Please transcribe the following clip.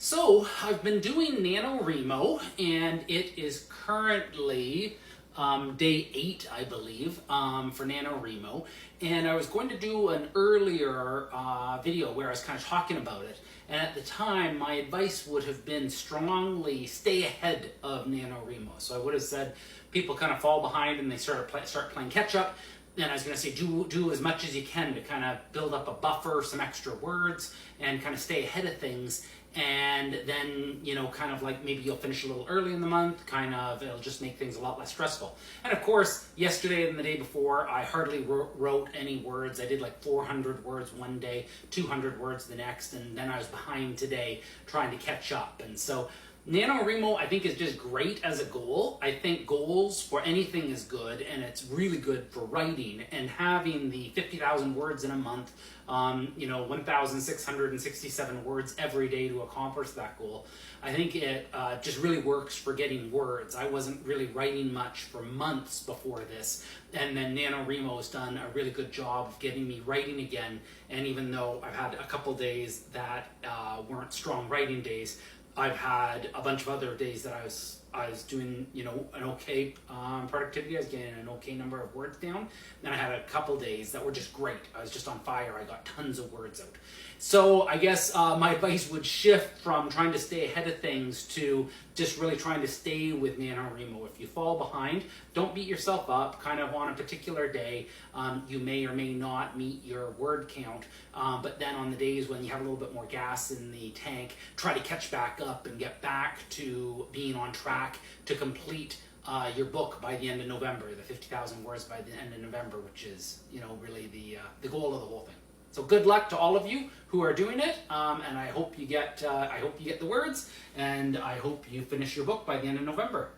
So I've been doing NaNoWriMo, and it is currently day 8, I believe, for NaNoWriMo. And I was going to do an earlier video where I was kind of talking about it. And at the time, my advice would have been strongly stay ahead of NaNoWriMo. So I would have said people kind of fall behind and they start playing catch up. And I was going to say do as much as you can to kind of build up a buffer, some extra words, and kind of stay ahead of things. And then, kind of like maybe you'll finish a little early in the month, it'll just make things a lot less stressful. And of course, yesterday and the day before, I hardly wrote any words. I did like 400 words one day, 200 words the next, and then I was behind today trying to catch up. And so NaNoWriMo, I think, is just great as a goal. I think goals for anything is good, and it's really good for writing. And having the 50,000 words in a month, 1,667 words every day to accomplish that goal, I think it just really works for getting words. I wasn't really writing much for months before this, and then NaNoWriMo has done a really good job of getting me writing again. And even though I've had a couple days that weren't strong writing days, I've had a bunch of other days that I was doing, an okay productivity. I was getting an okay number of words down. Then I had a couple days that were just great. I was just on fire. I got tons of words out. So I guess my advice would shift from trying to stay ahead of things to just really trying to stay with NaNoWriMo. If you fall behind, don't beat yourself up. Kind of on a particular day, you may or may not meet your word count. But then on the days when you have a little bit more gas in the tank, try to catch back up and get back to being on track to complete your book by the end of November, the 50,000 words by the end of November, which is, really the goal of the whole thing. So good luck to all of you who are doing it, and I hope you get the words, and I hope you finish your book by the end of November.